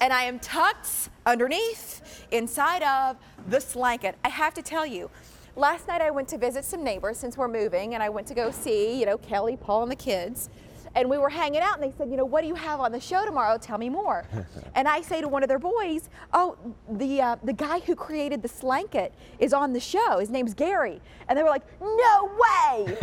And I am tucked underneath, inside of the Slanket. I have to tell you, last night I went to visit some neighbors since we're moving, and I went to go see, Kelly, Paul, and the kids. And we were hanging out, and they said, what do you have on the show tomorrow? Tell me more. And I say to one of their boys, oh, the guy who created the Slanket is on the show. His name's Gary. And they were like, no way!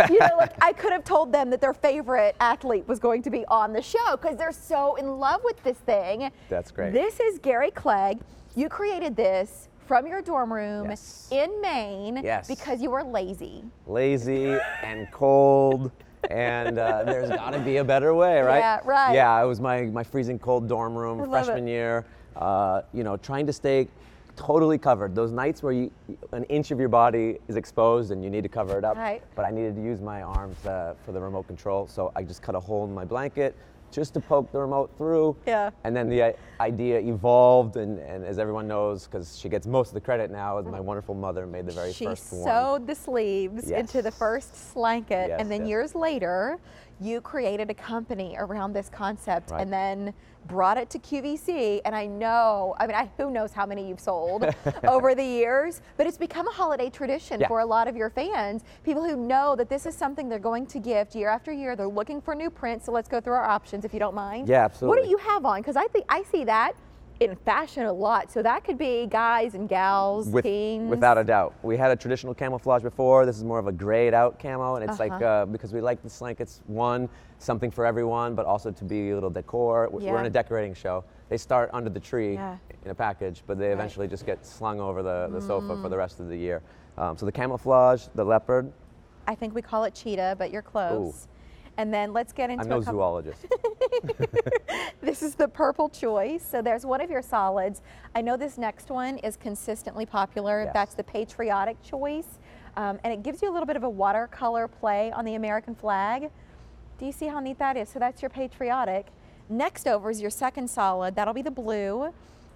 I could have told them that their favorite athlete was going to be on the show because they're so in love with this thing. That's great. This is Gary Clegg. You created this from your dorm room in Maine because you were lazy. Lazy and cold. And there's got to be a better way, right? Yeah, right. Yeah, it was my freezing cold dorm room freshman year. Trying to stay totally covered. Those nights where an inch of your body is exposed and you need to cover it up. Right. But I needed to use my arms for the remote control, so I just cut a hole in my blanket just to poke the remote through. Yeah. And then the idea evolved, and as everyone knows, because she gets most of the credit now, my wonderful mother made the very first one. She sewed the sleeves into the first Slanket, and then years later, you created a company around this concept and then brought it to QVC. And who knows how many you've sold over the years, but it's become a holiday tradition for a lot of your fans, people who know that this is something they're going to gift year after year. They're looking for new prints, so let's go through our options if you don't mind. Yeah, absolutely. What do you have on? Because I see that in fashion a lot, so that could be guys and gals, teens. Without a doubt. We had a traditional camouflage before. This is more of a grayed out camo, and it's because we like the Slankets, something for everyone, but also to be a little decor. We're in a decorating show. They start under the tree in a package, but they eventually just get slung over the sofa for the rest of the year. So the camouflage, the leopard. I think we call it cheetah, but you're close. Ooh. And then let's get into I'm no zoologist. This is the purple choice. So there's one of your solids. I know this next one is consistently popular. Yes. That's the patriotic choice. And it gives you a little bit of a watercolor play on the American flag. Do you see how neat that is? So that's your patriotic. Next over is your second solid. That'll be the blue.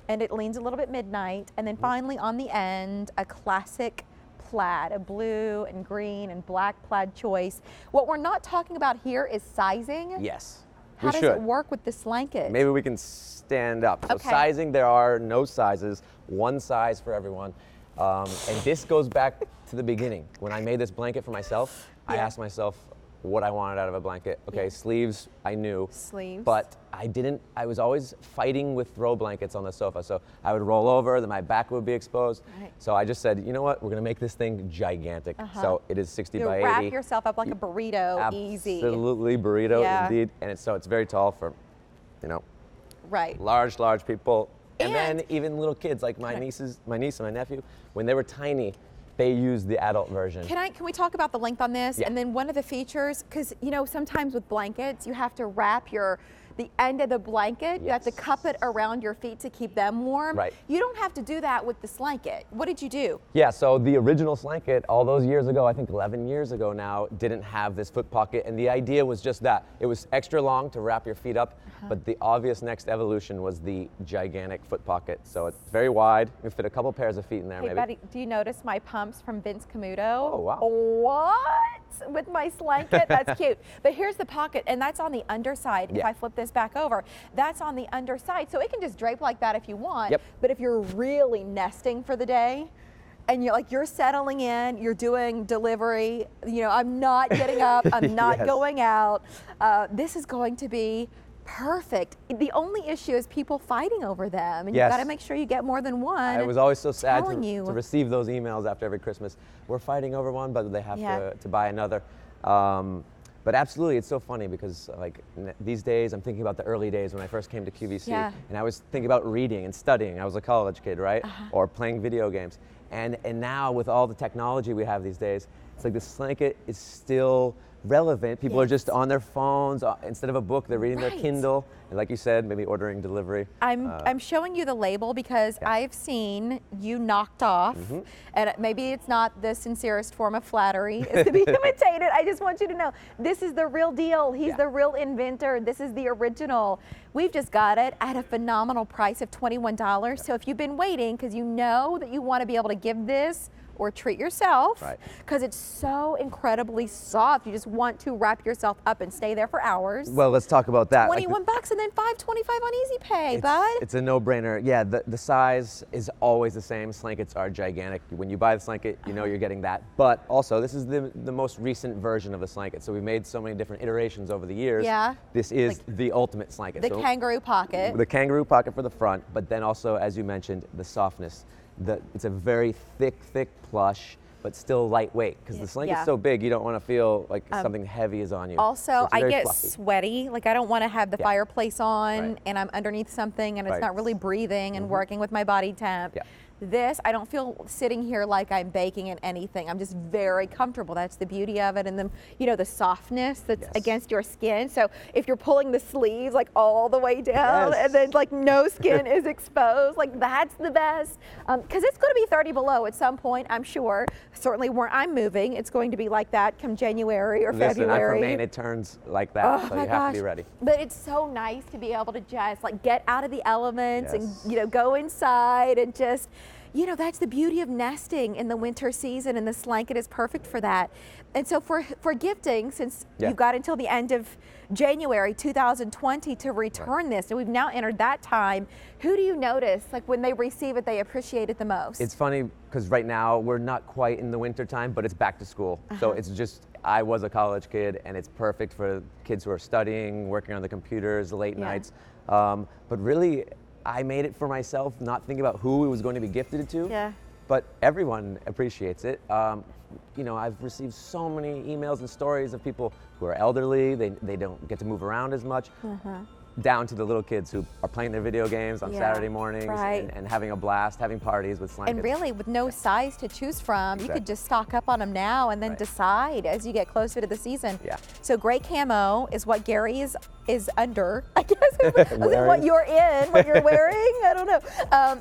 And it leans a little bit midnight. And then finally on the end, a classic plaid, a blue and green and black plaid choice. What we're not talking about here is sizing. Yes. How does it work with the Slanket? Maybe we can stand up. So sizing, there are no sizes, one size for everyone. And this goes back to the beginning. When I made this blanket for myself, I asked myself what I wanted out of a blanket. Okay, sleeves, I knew. Sleeves. But I was always fighting with throw blankets on the sofa. So I would roll over, then my back would be exposed. Right. So I just said, you know what, we're gonna make this thing gigantic. So it is 60 by 80. Wrap yourself up like a burrito, easy. Absolutely, burrito, indeed. And it's very tall for, large people. And then even little kids like my niece and my nephew, when they were tiny, they use the adult version. Can we talk about the length on this? And then one of the features, because sometimes with blankets, you have to wrap the end of the blanket. You have to cup it around your feet to keep them warm. Right. You don't have to do that with the Slanket. What did you do? Yeah, so the original Slanket, all those years ago, I think 11 years ago now, didn't have this foot pocket, and the idea was just that. It was extra long to wrap your feet up, but the obvious next evolution was the gigantic foot pocket. So it's very wide. We fit a couple pairs of feet in there, hey, maybe. Buddy, do you notice my pumps from Vince Camuto? Oh, wow. What? With my Slanket? That's cute. But here's the pocket, and that's on the underside. If I flip this back over, that's on the underside. So it can just drape like that if you want. But if you're really nesting for the day, and you're settling in, you're doing delivery, I'm not getting up, I'm not going out, this is going to be perfect. The only issue is people fighting over them, and you've got to make sure you get more than one. I was always so sad to receive those emails after every Christmas. We're fighting over one, but they have to buy another. But absolutely, it's so funny because these days, I'm thinking about the early days when I first came to QVC, and I was thinking about reading and studying. I was a college kid, right? Or playing video games. And now with all the technology we have these days, it's like the Slanket is still relevant. People are just on their phones. Instead of a book, they're reading their Kindle. And like you said, maybe ordering delivery. I'm showing you the label because I've seen you knocked off, and maybe it's not the sincerest form of flattery is to be imitated. I just want you to know, this is the real deal. He's the real inventor. This is the original. We've just got it at a phenomenal price of $21. So if you've been waiting, because you know that you want to be able to give this or treat yourself, because it's so incredibly soft. You just want to wrap yourself up and stay there for hours. Well, let's talk about that. 21 bucks, and and then $5.25 on Easy Pay, bud. It's a no-brainer. Yeah, the size is always the same. Slankets are gigantic. When you buy the Slanket, you know you're getting that. But also, this is the most recent version of the Slanket. So we've made so many different iterations over the years. Yeah. This is the ultimate Slanket. The kangaroo pocket. The kangaroo pocket for the front, but then also, as you mentioned, the softness. It's a very thick plush, but still lightweight, because the Slanket's so big, you don't want to feel like something heavy is on you. Also, so I get fluffy. sweaty. Like, I don't want to have the fireplace on and I'm underneath something and it's Right. not really breathing and working with my body temp. Yeah. This, I don't feel sitting here like I'm baking in anything. I'm just very comfortable. That's the beauty of it. And then, you know, the softness that's against your skin. So if you're pulling the sleeves like all the way down and then like no skin is exposed, like that's the best. Because it's going to be 30 below at some point, I'm sure. Certainly where I'm moving, it's going to be like that come January or February. For Maine, it turns like that, so you have to be ready. But it's so nice to be able to just like get out of the elements and, you know, go inside and just, you know, that's the beauty of nesting in the winter season, and the Slanket is perfect for that. And so for gifting, since you've got until the end of January 2020 to return this, and we've now entered that time, who do you notice, like when they receive it, they appreciate it the most? It's funny, because right now we're not quite in the winter time, but it's back to school. So it's just, I was a college kid, and it's perfect for kids who are studying, working on the computers, the late nights. But really, I made it for myself, not thinking about who it was going to be gifted to. Yeah. But everyone appreciates it. You know, I've received so many emails and stories of people who are elderly, they don't get to move around as much, down to the little kids who are playing their video games on Saturday mornings and having a blast, having parties with Slankets. And really, with no size to choose from, you could just stock up on them now and then decide as you get closer to the season. Yeah. So gray camo is what Gary is under, I guess. Is it what you're in, what you're wearing? I don't know.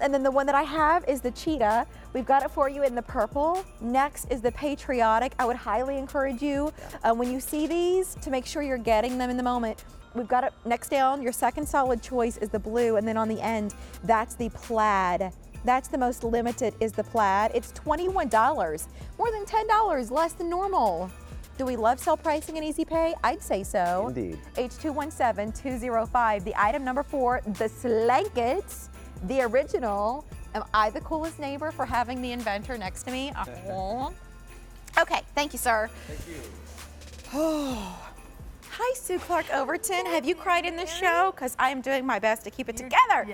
And then the one that I have is the cheetah. We've got it for you in the purple. Next is the patriotic. I would highly encourage you when you see these to make sure you're getting them in the moment. We've got it next down. Your second solid choice is the blue, and then on the end, that's the plaid. That's the most limited, is the plaid. It's $21, more than $10 less than normal. Do we love sale pricing and Easy Pay? I'd say so. Indeed. H217205, the item number 4, the Slankets, the original. Am I the coolest neighbor for having the inventor next to me? Okay, thank you, sir. Thank you. Hi, Sue Clark Overton. Have you cried in this show? Because I am doing my best to keep it together.